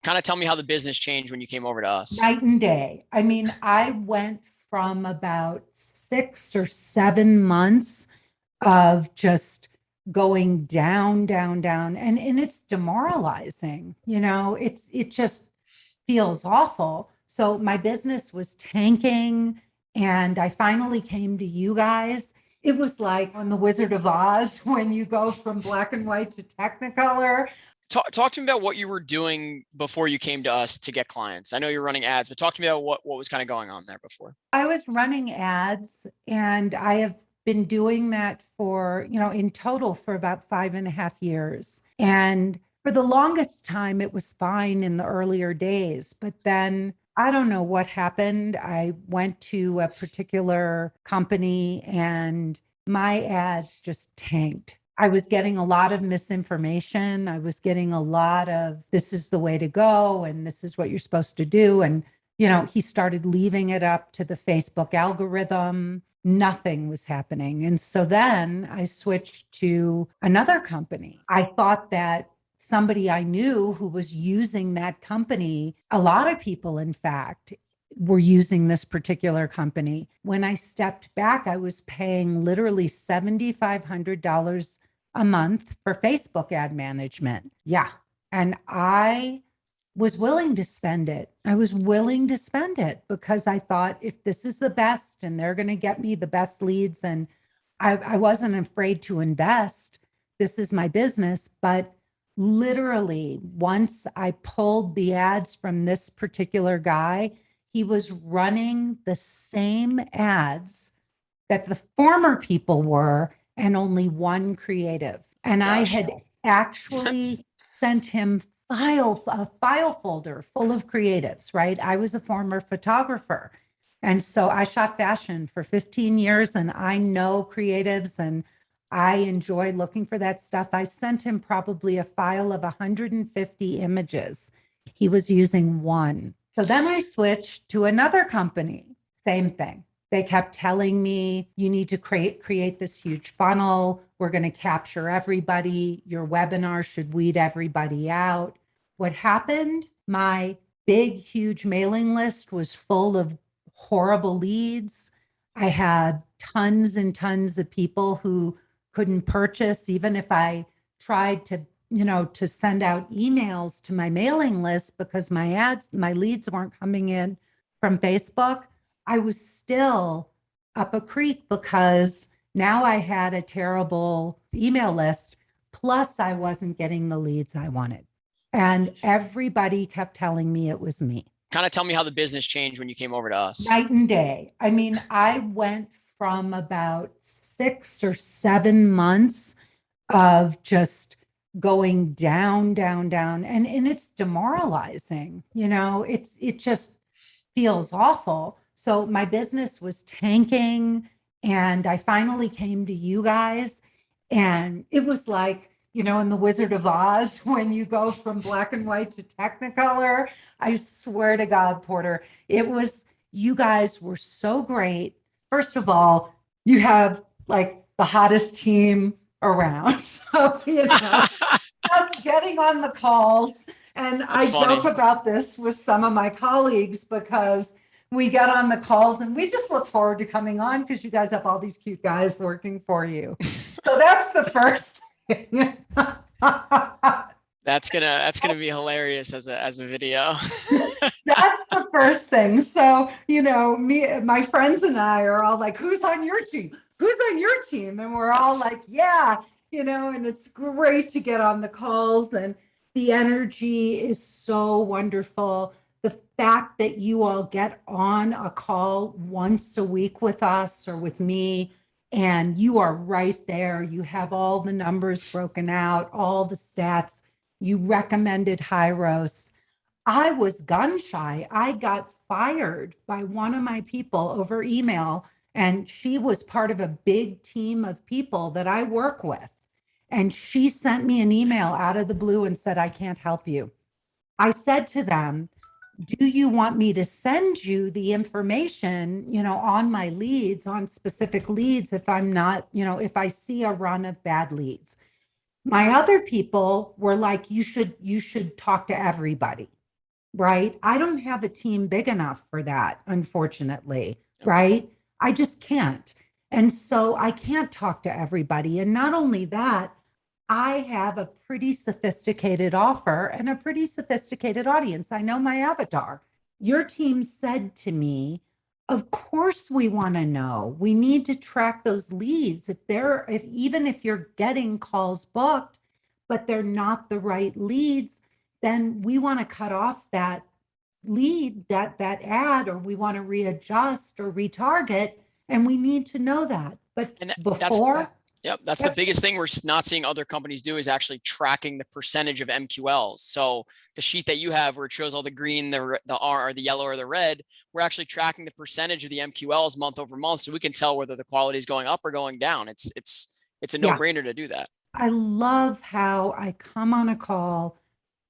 Kind of tell me how the business changed when you came over to us. Night and day. I mean, I went from about 6 or 7 months of just going down, down, down. And it's demoralizing, it just feels awful. So my business was tanking and I finally came to you guys. It was like on The Wizard of Oz when you go from black and white to Technicolor. Talk to me about what you were doing before you came to us to get clients. I know you're running ads, but talk to me about what was kind of going on there before. I was running ads and I have been doing that for, in total for about 5.5 years. And for the longest time, it was fine in the earlier days. But then I don't know what happened. I went to a particular company and my ads just tanked. I was getting a lot of misinformation. I was getting a lot of this is the way to go and this is what you're supposed to do. And he started leaving it up to the Facebook algorithm. Nothing was happening. And so then I switched to another company. I thought that somebody I knew who was using that company, a lot of people, in fact, were using this particular company. When I stepped back, I was paying literally $7,500 a month for Facebook ad management. Yeah. And I was willing to spend it. I was willing to spend it because I thought if this is the best and they're going to get me the best leads, and I wasn't afraid to invest. This is my business. But literally, once I pulled the ads from this particular guy, he was running the same ads that the former people were and only one creative. And I Gosh. had actually sent him a file folder full of creatives, right? I was a former photographer. And so I shot fashion for 15 years and I know creatives and I enjoy looking for that stuff. I sent him probably a file of 150 images. He was using one. So then I switched to another company. Same thing. They kept telling me, you need to create this huge funnel. We're going to capture everybody. Your webinar should weed everybody out. What happened? My big, huge mailing list was full of horrible leads. I had tons and tons of people who couldn't purchase, even if I tried to send out emails to my mailing list because my leads weren't coming in from Facebook. I was still up a creek because now I had a terrible email list. Plus, I wasn't getting the leads I wanted. And everybody kept telling me it was me. Kind of tell me how the business changed when you came over to us. Night and day. I mean, I went from about 6 or 7 months of just going down, down, down. And it's demoralizing, it just feels awful. So my business was tanking and I finally came to you guys and it was like, in The Wizard of Oz when you go from black and white to Technicolor. I swear to God, Porter, you guys were so great. First of all, you have like the hottest team around. So, just getting on the calls. And That's I joke funny. about this with some of my colleagues because we get on the calls and we just look forward to coming on because you guys have all these cute guys working for you. So that's the first thing. That's gonna be hilarious as a video. That's the first thing. So, my friends and I are all like, who's on your team? Who's on your team? And we're all That's like, yeah, and it's great to get on the calls and the energy is so wonderful. The fact that you all get on a call once a week with us or with me, and you are right there. You have all the numbers broken out, all the stats. You recommended Hyros. I was gun shy. I got fired by one of my people over email, and she was part of a big team of people that I work with. And she sent me an email out of the blue and said, I can't help you. I said to them, do you want me to send you the information, on my leads, on specific leads, if I'm not, if I see a run of bad leads? My other people were like, you should talk to everybody. right? I don't have a team big enough for that, unfortunately, Okay. right? I just can't. And so I can't talk to everybody. And not only that, I have a pretty sophisticated offer and a pretty sophisticated audience. I know my avatar. Your team said to me, of course we want to know. We need to track those leads. If even if you're getting calls booked, but they're not the right leads, then we want to cut off that lead, that ad, or we want to readjust or retarget, and we need to know that. But And that's before, yep, that's the that's biggest thing we're not seeing other companies do is actually tracking the percentage of MQLs. So the sheet that you have where it shows all the green, the R or the yellow or the red, we're actually tracking the percentage of the MQLs month over month, so we can tell whether the quality is going up or going down. It's a no yeah. brainer to do that. I love how I come on a call,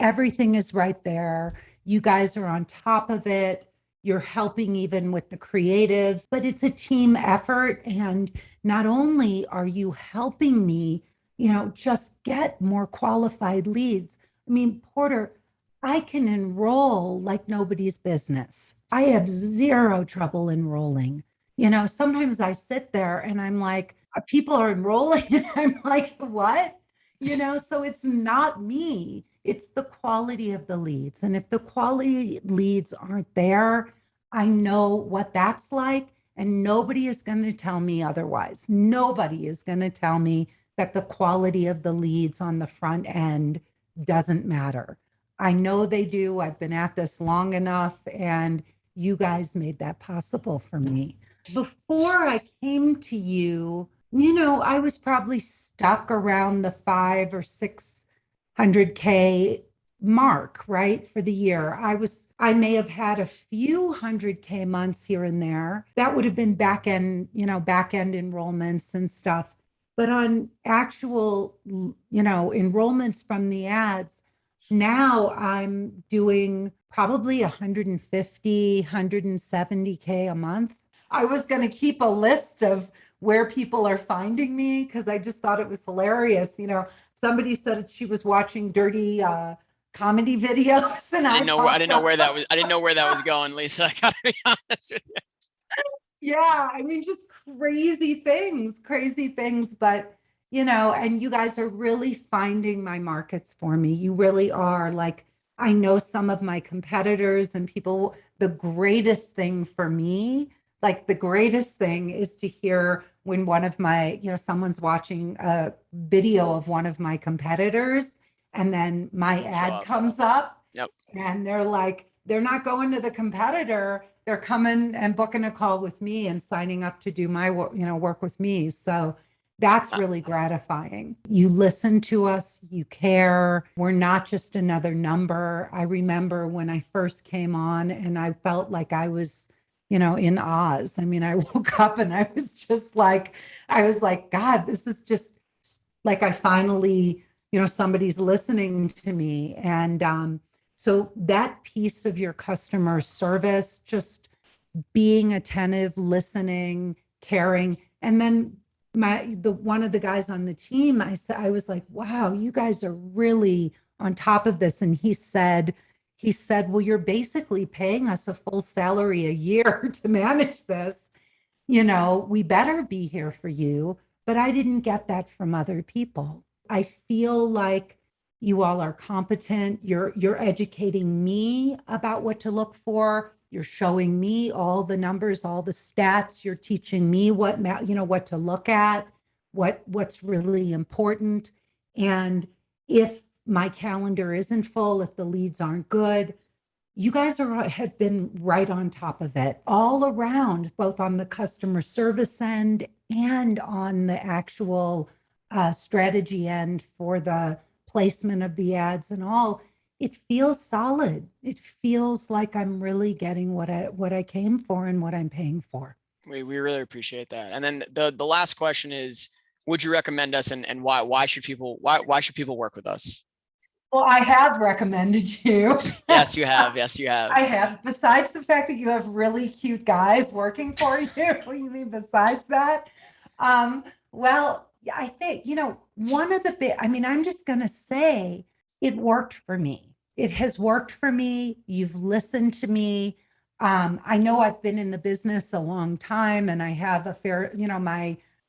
everything is right there. You guys are on top of it. You're helping even with the creatives, but it's a team effort. And not only are you helping me, just get more qualified leads. I mean, Porter, I can enroll like nobody's business. I have zero trouble enrolling. Sometimes I sit there and I'm like, people are enrolling. And I'm like, what? So it's not me, it's the quality of the leads. And if the quality leads aren't there, I know what that's like. And nobody is going to tell me otherwise. Nobody is going to tell me that the quality of the leads on the front end doesn't matter. I know they do. I've been at this long enough, and you guys made that possible for me. Before I came to you, I was probably stuck around the 500 or 600K mark, right, for the year. I may have had a few 100K months here and there. That would have been back end enrollments and stuff. But on actual, enrollments from the ads, now I'm doing probably 150, 170K a month. I was going to keep a list of where people are finding me because I just thought it was hilarious. Somebody said she was watching dirty comedy videos, and I I didn't popped know where that up. was. I didn't know where that was going, Lisa. I gotta be honest with you. Yeah, I mean, just crazy things. But, and you guys are really finding my markets for me. You really are. Like, I know some of my competitors and people, the greatest thing for me, like, the greatest thing is to hear when one of my, someone's watching a video of one of my competitors, and then my Show ad up. comes up, Yep. and they're like, they're not going to the competitor, they're coming and booking a call with me and signing up to do my work, work with me. So that's Uh, really gratifying. You listen to us, you care. We're not just another number. I remember when I first came on and I felt like I was, in Oz. I mean, I woke up and I was like, God, this is just like I finally, somebody's listening to me. And so that piece of your customer service, just being attentive, listening, caring. And then the one of the guys on the team, I was like, wow, you guys are really on top of this. And he said, well, you're basically paying us a full salary a year to manage this. We better be here for you. But I didn't get that from other people. I feel like you all are competent. You're educating me about what to look for. You're showing me all the numbers, all the stats. You're teaching me what to look at, what's really important. And if my calendar isn't full, if the leads aren't good, you guys have been right on top of it all around, both on the customer service end and on the actual strategy end for the placement of the ads and all. It feels solid. It feels like I'm really getting what I came for and what I'm paying for. we really appreciate that. And then the last question is, would you recommend us, and why should people work with us? Well, I have recommended you. Yes, you have. Yes, you have. I have. Besides the fact that you have really cute guys working for you, you mean besides that? Well, yeah, I think, one of the big, I mean, I'm just going to say it worked for me. It has worked for me. You've listened to me. I know I've been in the business a long time and I have a fair,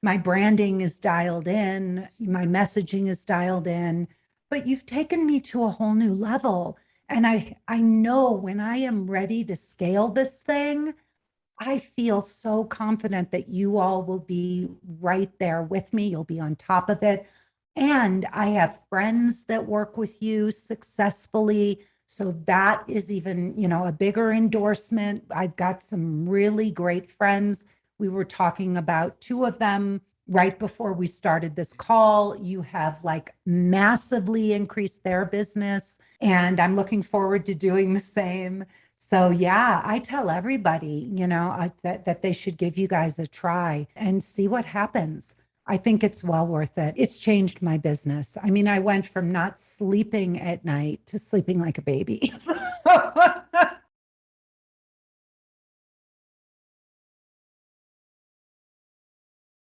my branding is dialed in, my messaging is dialed in, but you've taken me to a whole new level. And I know when I am ready to scale this thing, I feel so confident that you all will be right there with me. You'll be on top of it. And I have friends that work with you successfully. So that is even, a bigger endorsement. I've got some really great friends. We were talking about two of them right before we started this call. You have like massively increased their business, and I'm looking forward to doing the same. So yeah, I tell everybody, that they should give you guys a try and see what happens. I think it's well worth it. It's changed my business. I mean, I went from not sleeping at night to sleeping like a baby.